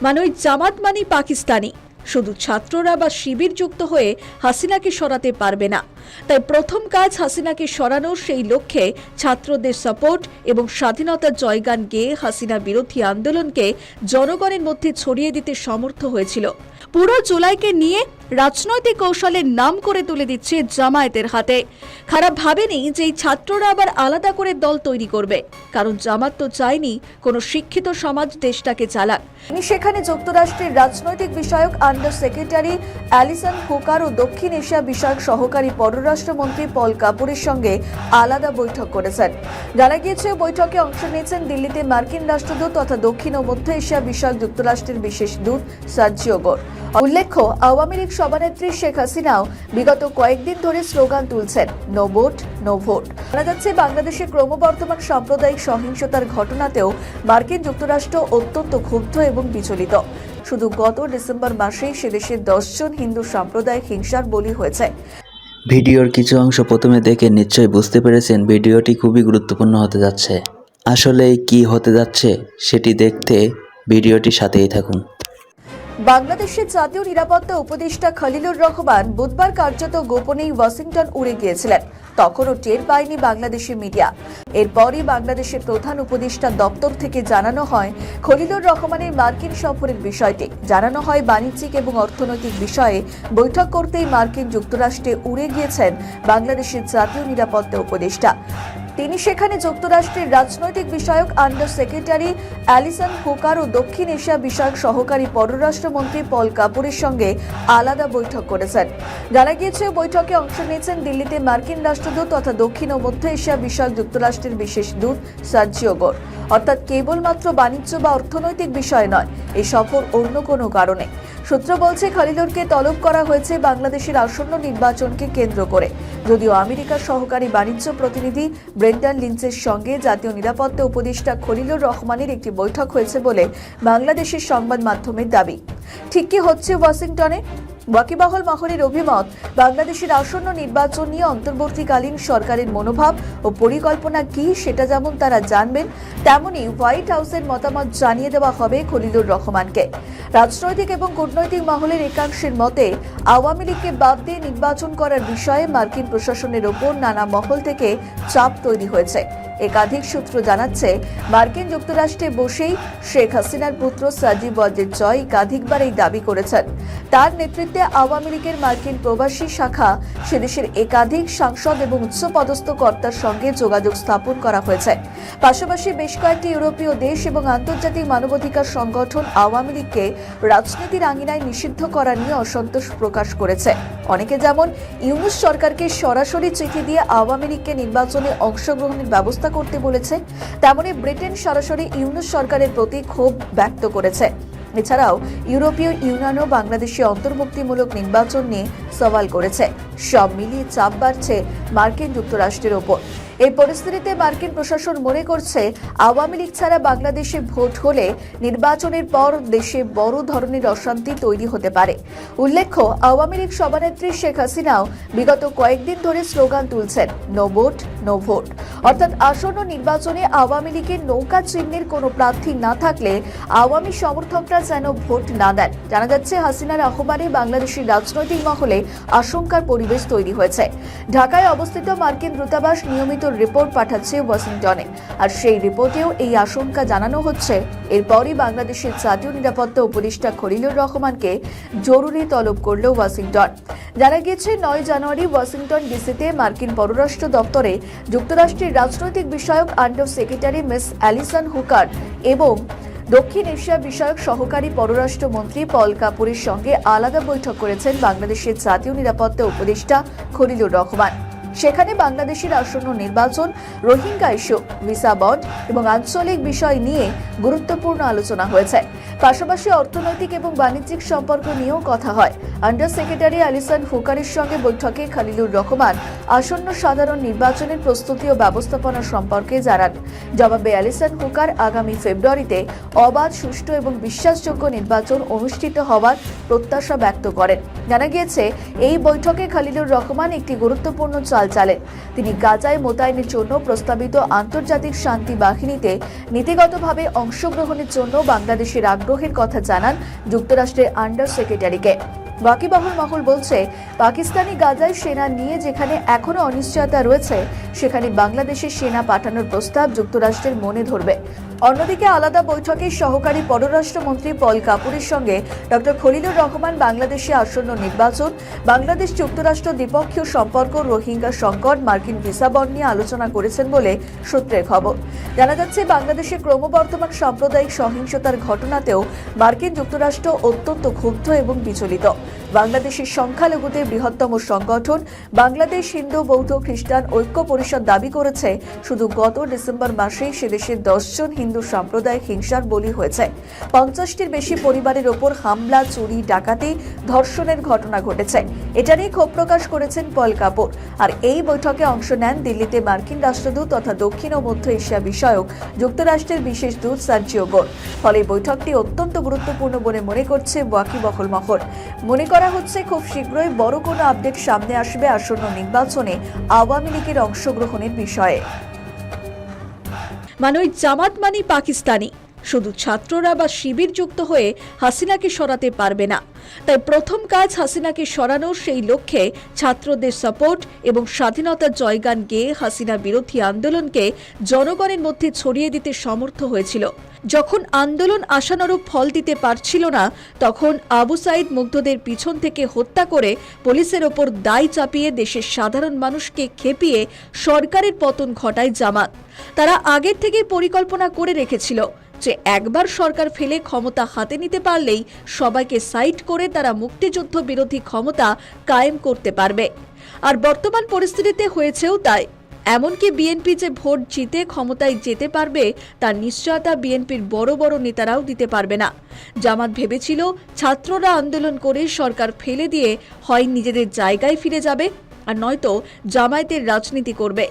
মানে ওই জামাত মানি পাকিস্তানি। শুধু ছাত্ররা বা শিবির যুক্ত হয়ে হাসিনাকে সরাতে পারবে না। তাই প্রথম কাজ হাসিনাকে সরানোর সেই লক্ষ্যে ছাত্রদের সাপোর্ট এবং স্বাধীনতার জয়গান গেয়ে হাসিনা বিরোধী আন্দোলনকে জনগণের মধ্যে ছড়িয়ে দিতে সমর্থ হয়েছিল। পুরো জুলাইকে নিয়ে রাজনৈতিক কৌশলের নাম করে তুলে দিচ্ছে জামায়াতের হাতে। খারাপ ভাবেনি যে এই ছাত্ররা আবার আলাদা করে দল তৈরি করবে, কারণ জামাত তো চায়নি কোনো শিক্ষিত সমাজ দেশটাকে চালাক। তিনি সেখানে যুক্তরাষ্ট্রের রাজনৈতিক বিষয়ক আন্ডার সেক্রেটারি অ্যালিসন হুকার ও দক্ষিণ এশিয়া বিষয়ক সহকারী পররাষ্ট্রমন্ত্রী পল কাপুরের সঙ্গে আলাদা বৈঠক করেছেন। জানা গিয়েছে, বৈঠকে অংশ নিয়েছেন দিল্লিতে মার্কিন রাষ্ট্রদূত তথা দক্ষিণ ও মধ্য এশিয়া বিষয়ক যুক্তরাষ্ট্রের বিশেষ দূত সার্জিও গোর। উল্লেখ্য, আওয়ামী লীগ সভানেত্রী শেখ হাসিনাও বিগত কয়েকদিন ধরে স্লোগান তুলছেন, নো ভোট নো ভোট। জানা যাচ্ছে, বাংলাদেশে ক্রমবর্ধমান সাম্প্রদায়িক সহিংসতার ঘটনাতেও মার্কিন যুক্তরাষ্ট্র অত্যন্ত ক্ষুব্ধ এবং বিচলিত। শুধু গত ডিসেম্বর মাসেই সেদেশে 10 জন হিন্দু সাম্প্রদায়িক হিংসার বলি হয়েছে। ভিডিওর কিছু অংশ প্রথমে দেখে নিশ্চয়ই বুঝতে পেরেছেন ভিডিওটি খুবই গুরুত্বপূর্ণ হতে যাচ্ছে। আসলে কি হতে যাচ্ছে সেটি দেখতে ভিডিওটির সাথেই থাকুন। বাংলাদেশের জাতীয় নিরাপত্তা উপদেষ্টা খলিলুর রহমান বুধবার কার্যত গোপনেই ওয়াশিংটন উড়ে গিয়েছিলেন। তখনও টের পায়নি বাংলাদেশের মিডিয়া। এরপরই বাংলাদেশের প্রধান উপদেষ্টা দপ্তর থেকে জানানো হয় খলিলুর রহমানের মার্কিন সফরের বিষয়টি। জানানো হয়, বাণিজ্যিক এবং অর্থনৈতিক বিষয়ে বৈঠক করতেই মার্কিন যুক্তরাষ্ট্রে উড়ে গিয়েছেন বাংলাদেশের জাতীয় নিরাপত্তা উপদেষ্টা। তিনি সেখানে যুক্তরাষ্ট্রের রাজনৈতিক বিষয়ক আন্ডার সেক্রেটারি অ্যালিসন হুকার ও দক্ষিণ এশিয়া বিষয়ক সহকারী পররাষ্ট্রমন্ত্রী পল কাপুরের সঙ্গে আলাদা বৈঠক করেছেন। জানা গিয়েছে, বৈঠকে অংশ নিয়েছেন দিল্লিতে মার্কিন রাষ্ট্রদূত তথা দক্ষিণ ও মধ্য এশিয়া বিষয়ক যুক্তরাষ্ট্রের বিশেষ দূত সার্জিও গোর। অর্থাৎ কেবলমাত্র বাণিজ্য বা অর্থনৈতিক বিষয় নয়, এই সফর অন্য কোনো কারণে। সূত্র বলছে, খলিলুরকে তলব করা হয়েছে বাংলাদেশের আসন্ন নির্বাচনকে কেন্দ্র করে। যদিও আমেরিকার সহকারী বাণিজ্য প্রতিনিধি ব্রেন্ডন লিঞ্চের সঙ্গে জাতীয় নিরাপত্তা উপদেষ্টা খলিলুর রহমানের একটি বৈঠক হয়েছে বলে বাংলাদেশের সংবাদ মাধ্যমের দাবি। ঠিক কি হচ্ছে ওয়াশিংটনে? ওয়াকিবহাল মহলের অভিমত, বাংলাদেশের আসন্ন নির্বাচন নিয়ে অন্তর্বর্তীকালীন সরকারের মনোভাব ও পরিকল্পনা কি সেটা যেমন তারা জানবেন, তেমনি হোয়াইট হাউসের মতামত জানিয়ে দেওয়া হবে খলিলুর রহমানকে। রাজনৈতিক এবং কূটনৈতিক মহলের একাংশের মতে, আওয়ামী লীগকে বাদ দিয়ে নির্বাচন করার বিষয়ে মার্কিন প্রশাসনের ওপর নানা মহল থেকে চাপ তৈরি হয়েছে। একাধিক সূত্র জানাচ্ছে, মার্কিন যুক্তরাষ্ট্রে বসেই শেখ হাসিনার পুত্র সাজিব ওয়াজেদ জয় একাধিকবার এই দাবি করেছেন। তার নেতৃত্বে আওয়ামী লীগের মার্কিন প্রবাসী শাখা সেদেশের একাধিক সাংসদ এবং উচ্চপদস্থ কর্তার সঙ্গে যোগাযোগ স্থাপন করা হয়েছে। পাশাপাশি বেশ কয়েকটি ইউরোপীয় দেশ এবং আন্তর্জাতিক মানবাধিকার সংগঠন আওয়ামী লীগকে রাজনীতির আঙিনায় নিষিদ্ধ করা নিয়ে অসন্তোষ প্রকাশ করেছে। অনেকে যেমন ইউনূস সরকারকে সরাসরি চিঠি দিয়ে আওয়ামী লীগকে নির্বাচনে অংশগ্রহণের ব্যবস্থা করতে বলেছে, তেমনি ব্রিটেন সরাসরি ইউনূস সরকারের প্রতি ক্ষোভ ব্যক্ত করেছে। এছাড়াও ইউরোপীয় ইউনিয়নও বাংলাদেশে অন্তর্ভুক্তিমূলক নির্বাচন নিয়ে সওয়াল করেছে। সব মিলিয়ে চাপ বাড়ছে মার্কিন যুক্তরাষ্ট্রের ওপর। এই পরিস্থিতিতে মার্কিন প্রশাসন মনে করছে, আওয়ামী লীগ ছাড়া বাংলাদেশে ভোট হলে নির্বাচনের পর দেশে বড় ধরনের অশান্তি তৈরি হতে পারে। উল্লেখ্য, আওয়ামী লীগ সভানেত্রী শেখ হাসিনাও বিগত কয়েকদিন ধরে স্লোগান তুলছেন, নো ভোট নো ভোট। অর্থাৎ আসন্ন নির্বাচনে আওয়ামী লীগের নৌকা চিহ্নের কোনো প্রার্থী না থাকলে আওয়ামী সমর্থকরা যেন ভোট না দেন। জানা যাচ্ছে, হাসিনার আহ্বানে বাংলাদেশের রাজনৈতিক মহলে আশঙ্কার পরিবেশ তৈরি হয়েছে। ঢাকায় অবস্থিত মার্কিন দূতাবাস নিয়মিত রিপোর্ট পাঠাচ্ছে ওয়াশিংটনে, আর সেই রিপোর্টেও এই আশঙ্কা জানানো হচ্ছে। এরপরই বাংলাদেশের জাতীয় নিরাপত্তা উপদেষ্টা খলিলুর রহমানকে জরুরি তলব করল ওয়াশিংটন। জানা গিয়েছে, 9 জানুয়ারি ওয়াশিংটন ডিসিতে মার্কিন পররাষ্ট্র দপ্তরে যুক্তরাষ্ট্রের রাজনৈতিক বিষয়ক under secretary miss Alison Hooker এবং দক্ষিণ এশিয়া বিষয়ক সহকারী পররাষ্ট্রমন্ত্রী পল কাপুরের সঙ্গে আলাদা বৈঠক করেছেন বাংলাদেশের জাতীয় নিরাপত্তা উপদেষ্টা খলিলুর রহমান। সেখানে বাংলাদেশের আসন্ন নির্বাচন, রোহিঙ্গা ইস্যু, ভিসা বন্ড এবং আঞ্চলিক বিষয় নিয়ে গুরুত্বপূর্ণ আলোচনা হয়েছে। পাশাপাশি অর্থনৈতিক এবং বাণিজ্যিক সম্পর্ক নিয়েও কথা হয়। আন্ডার সেক্রেটারি অ্যালিসন হুকারের সঙ্গে বৈঠকে খলিলুর রহমান আসন্ন সাধারণ নির্বাচনের প্রস্তুতি ও ব্যবস্থাপনা সম্পর্কে জানান। জবাবে অ্যালিসন হুকার আগামী ফেব্রুয়ারিতে অবাধ, সুষ্ঠু এবং বিশ্বাসযোগ্য নির্বাচন অনুষ্ঠিত হওয়ার প্রত্যাশা ব্যক্ত করেন। জানা গিয়েছে, এই বৈঠকে খলিলুর রহমান একটি গুরুত্বপূর্ণ চাল চালেন। তিনি গাজায় মোতায়েনের জন্য প্রস্তাবিত আন্তর্জাতিক শান্তি বাহিনীতে নীতিগতভাবে অংশগ্রহণের জন্য বাংলাদেশের আগ্রহের কথা জানান যুক্তরাষ্ট্রের আন্ডার সেক্রেটারিকে। ওয়াকিবহাল মহল বলছে, পাকিস্তানি গাজায় সেনা নিয়ে যেখানে এখনো অনিশ্চয়তা রয়েছে, সেখানে বাংলাদেশের সেনা পাঠানোর প্রস্তাব যুক্তরাষ্ট্রের মনে ধরবে। অন্যদিকে আলাদা বৈঠকে সহকারী পররাষ্ট্রমন্ত্রী পল কাপুরের সঙ্গে ডক্টর খলিলুর রহমান বাংলাদেশে আসন্ন নির্বাচন, বাংলাদেশ যুক্তরাষ্ট্র দ্বিপক্ষীয় সম্পর্ক, রোহিঙ্গা সংকট, মার্কিন ভিসা বন্ড নিয়ে আলোচনা করেছেন বলে সূত্রের খবর। জানা যাচ্ছে, বাংলাদেশে ক্রমবর্ধমান সাম্প্রদায়িক সহিংসতার ঘটনাতেও মার্কিন যুক্তরাষ্ট্র অত্যন্ত ক্ষুব্ধ এবং বিচলিত। বাংলাদেশের সংখ্যালঘুদের বৃহত্তম সংগঠন বাংলাদেশ হিন্দু বৌদ্ধ খ্রিস্টান ঐক্য পরিষদ দাবি করেছে, শুধু গত ডিসেম্বর মাসেই সেদেশের 10 জন হিন্দু সাম্প্রদায়িক হিংসার বলি হয়েছে। 50টির বেশি পরিবারের ওপর হামলা, চুরি, ডাকাতি, ধর্ষণের ঘটনা ঘটেছে। এটা নিয়ে ক্ষোভ প্রকাশ করেছেন পল কাপুর। আর এই বৈঠকে অংশ নেন দিল্লিতে মার্কিন রাষ্ট্রদূত তথা দক্ষিণ ও মধ্য এশিয়া বিষয়ক যুক্তরাষ্ট্রের বিশেষ দূত সার্জিও গোর। ফলে বৈঠকটি অত্যন্ত গুরুত্বপূর্ণ বলে মনে করছে ওয়াকিবহাল মহল। মনে করা হচ্ছে, খুব শীঘ্রই বড় কোনো আপডেট সামনে আসবে আসন্ন নির্বাচনে আওয়ামী লীগের অংশগ্রহণের বিষয়ে। ওই জামাত মানি পাকিস্তানি, শুধু ছাত্ররা বা শিবির যুক্ত হয়ে হাসিনাকে সরাতে পারবে না। তাই প্রথম কাজ হাসিনাকে সরানোর, সেই লক্ষ্যে ছাত্রদের সাপোর্ট এবং স্বাধীনতার জয়গান গেয়ে হাসিনা বিরোধী আন্দোলনকে জনগণের মধ্যে ছড়িয়ে দিতে সমর্থ হয়েছিল। যখন আন্দোলন আশানুরূপ ফল দিতে পারছিল না, তখন আবু সাইদ মুগ্ধদের পিছন থেকে হত্যা করে পুলিশের ওপর দায় চাপিয়ে দেশের সাধারণ মানুষকে খেপিয়ে সরকারের পতন ঘটায় জামাত। তারা আগের থেকেই পরিকল্পনা করে রেখেছিল যে একবার সরকার ফেলে ক্ষমতা হাতে নিতে পারলেই সবাইকে সাইড করে তারা মুক্তিযুদ্ধ বিরোধী ক্ষমতা কায়েম করতে পারবে। আর বর্তমান পরিস্থিতিতে হয়েছেও তাই। এমনকি বিএনপি যে ভোট জিতে ক্ষমতায় যেতে পারবে তার নিশ্চয়তা বিএনপির বড় বড় নেতারাও দিতে পারবে না। জামাত ভেবেছিল ছাত্ররা আন্দোলন করে সরকার ফেলে দিয়ে হয় নিজেদের জায়গায় ফিরে যাবে, আর নয়তো জামায়াতের রাজনীতি করবে।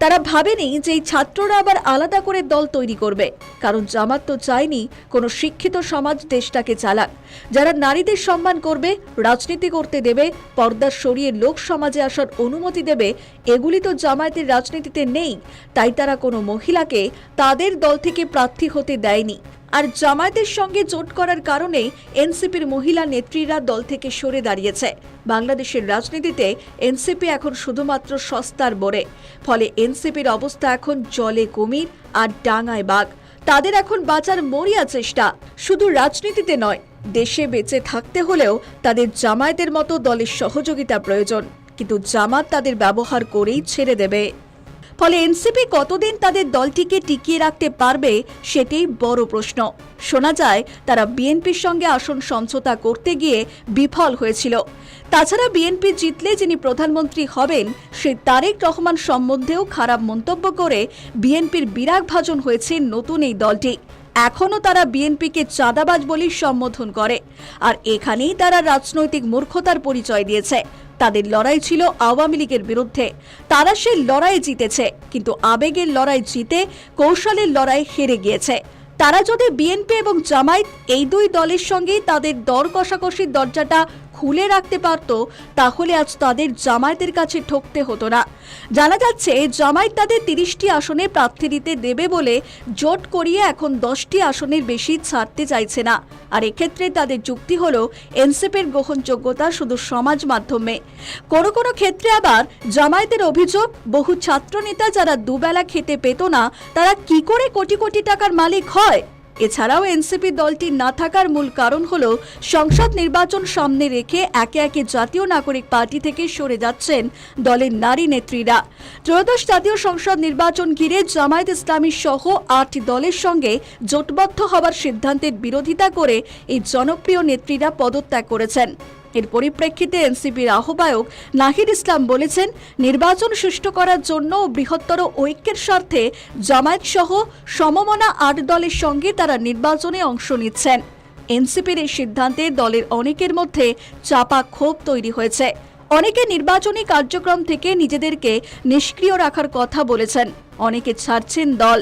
তারা ভাবেনি যে এই ছাত্ররা আবার আলাদা করে দল তৈরি করবে, কারণ জামাত তো চায়নি কোনো শিক্ষিত সমাজ দেশটাকে চালাক। যারা নারীদের সম্মান করবে, রাজনীতি করতে দেবে, পর্দা সরিয়ে লোক সমাজে আসার অনুমতি দেবে, এগুলি তো জামায়াতের রাজনীতিতে নেই। তাই তারা কোনো মহিলাকে তাদের দল থেকে প্রার্থী হতে দেয়নি। আর জামায়াতের সঙ্গে জোট করার কারণে এনসিপির মহিলা নেত্রীরা দল থেকে সরে দাঁড়িয়েছে। বাংলাদেশের রাজনীতিতে এনসিপি এখন শুধুমাত্র সস্তার বোরে। ফলে এনসিপির অবস্থা এখন জলে কুমির আর ডাঙায় বাঘ। তাদের এখন বাঁচার মরিয়া চেষ্টা। শুধু রাজনীতিতে নয়, দেশে বেঁচে থাকতে হলেও তাদের জামায়াতের মতো দলের সহযোগিতা প্রয়োজন। কিন্তু জামাত তাদের ব্যবহার করেই ছেড়ে দেবে। ফলে এনসিপি কতদিন তাদের দলটিকে টিকিয়ে রাখতে পারবে সেটাই বড় প্রশ্ন। শোনা যায় তারা বিএনপির সঙ্গে আসন সমঝোতা করতে গিয়ে বিফল হয়েছিল। তাছাড়া বিএনপি জিতলে যিনি প্রধানমন্ত্রী হবেন সেই তারেক রহমান সম্বন্ধেও খারাপ মন্তব্য করে বিএনপির বিরাগভাজন হয়েছে নতুন এই দলটি। এখনও তারা বিএনপিকে চাঁদাবাজ বলেই সম্বোধন করে। আর এখানেই তারা রাজনৈতিক মূর্খতার পরিচয় দিয়েছে। তাদের লড়াই ছিল আওয়ামী লীগের বিরুদ্ধে। তারা সেই লড়াই জিতেছে, কিন্তু আবেগের লড়াই জিতে কৌশলের লড়াই হেরে গিয়েছে। তারা যদি বিএনপি এবং জামায়াত এই দুই দলের সঙ্গেই তাদের দর কষাকষির দরজাটা খুলে রাখতে পারত, তাহলে আজ তাদের জামায়াতের কাছে ঠকতে হতো না। জানা যাচ্ছে জামায়াত তাদের 30টি আসনে প্রার্থী দিতে দেবে বলে জোট করিয়ে এখন 10টি আসনের বেশি ছাড়তে চাইছে না। আর এক্ষেত্রে তাদের যুক্তি হলো এনসিপির গ্রহণযোগ্যতা শুধু সমাজ মাধ্যমে। কোনো কোনো ক্ষেত্রে আবার জামায়াতের অভিযোগ, বহু ছাত্রনেতা যারা দুবেলা খেতে পেত না তারা কি করে কোটি কোটি টাকার মালিক হয়। এছাড়াও এনসিপি দলটি না থাকার মূল কারণ হলো সংসদ নির্বাচন সামনে রেখে একে একে জাতীয় নাগরিক পার্টি থেকে সরে যাচ্ছেন দলের নারী নেত্রীরা। ত্রয়োদশ জাতীয় সংসদ নির্বাচন ঘিরে জামায়াত ইসলামী সহ 8 দলের সঙ্গে জোটবদ্ধ হওয়ার সিদ্ধান্তের বিরোধিতা করে এই জনপ্রিয় নেত্রীরা পদত্যাগ করেছেন। এর পরিপ্রেক্ষিতে এনসিপির আহ্বায়ক নাহিদ ইসলাম বলেছেন, নির্বাচন সুষ্ঠু করার জন্য বৃহত্তর ঐক্যের স্বার্থে জামায়াত সহ সমমনা 8 দলের সঙ্গে তারা নির্বাচনে অংশ নিচ্ছেন। এনসিপির এই সিদ্ধান্তে দলের অনেকের মধ্যে চাপা ক্ষোভ তৈরি হয়েছে। অনেকে নির্বাচনী কার্যক্রম থেকে নিজেদেরকে নিষ্ক্রিয় রাখার কথা বলেছেন, অনেকে ছাড়ছেন দল।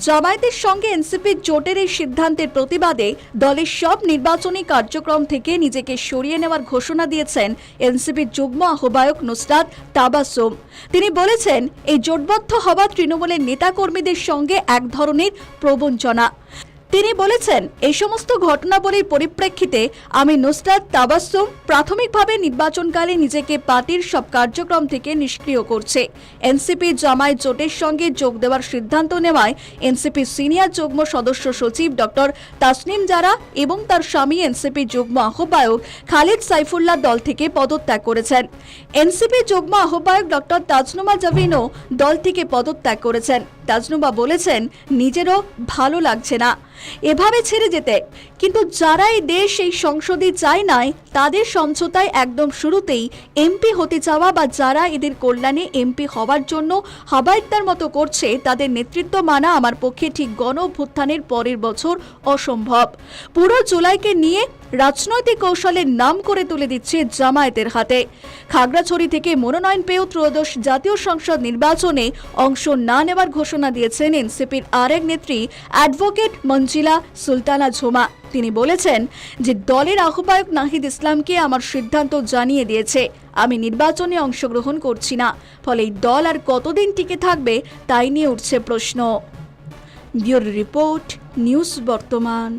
জামায়াতের সঙ্গে এনসিপির জোটের এই সিদ্ধান্তের প্রতিবাদে দলের সব নির্বাচনী কার্যক্রম থেকে নিজেকে সরিয়ে নেওয়ার ঘোষণা দিয়েছেন এনসিপির যুগ্ম আহ্বায়ক নুসরাত তাবাসসুম। তিনি বলেছেন, এই জোটবদ্ধ হওয়া তৃণমূলের নেতাকর্মীদের সঙ্গে এক ধরনের প্রবঞ্চনা। তিনি বলেছেন, এই সমস্ত ঘটনাবলীর পরিপ্রেক্ষিতে আমি নুসরাত তাবাসসুম প্রাথমিকভাবে নির্বাচনকালে নিজেকে পার্টির সব কার্যক্রম থেকে নিষ্ক্রিয় করছে। এনসিপি জামায়াত জোটের সঙ্গে যোগ দেওয়ার সিদ্ধান্ত নেওয়ায় এনসিপি সিনিয়র যুগ্ম সদস্য সচিব ডক্টর তাসনিম জারা এবং তার স্বামী এনসিপি যুগ্ম আহ্বায়ক খালিদ সাইফুল্লাহ দল থেকে পদত্যাগ করেছেন। এনসিপি যুগ্ম আহ্বায়ক ডক্টর তাজনুমা জাভিনও দল থেকে পদত্যাগ করেছেন। তাজনুমা বলেছেন, নিজেরও ভালো লাগছে না এভাবে ছেড়ে যেতে, কিন্তু যারা এই দেশ এই সংসদে চায় নাই তাদের সমঝোতায় একদম শুরুতেই এমপি হতে চাওয়া বা যারা এদের কল্যাণে এমপি হওয়ার জন্য হাবাইত্তার মতো করছে তাদের নেতৃত্ব মানা আমার পক্ষে ঠিক গণ অভ্যুত্থানের পরের বছর অসম্ভব। পুরো জুলাইকে নিয়ে রাজনৈতিক কৌশলের নাম করে তুলে দিচ্ছে জামায়াতের হাতে। খাগড়াছড়ি থেকে মনোনয়ন পেয়েও ত্রয়োদশ জাতীয় সংসদ নির্বাচনে অংশ না নেওয়ার ঘোষণা দিয়েছেন এনসিপির আরেক নেত্রী অ্যাডভোকেট মঞ্জিলা সুলতানা ঝুমা। তিনি বলেছেন যে দলের আহ্বায়ক নাহিদ ইসলামকে আমার সিদ্ধান্ত জানিয়ে দিয়েছে, আমি নির্বাচনে অংশগ্রহণ করছি না, ফলে এই দল আর কতদিন টিকে থাকবে তাই নিয়ে উঠছে প্রশ্ন। ব্যুরো রিপোর্ট, নিউজ বর্তমান।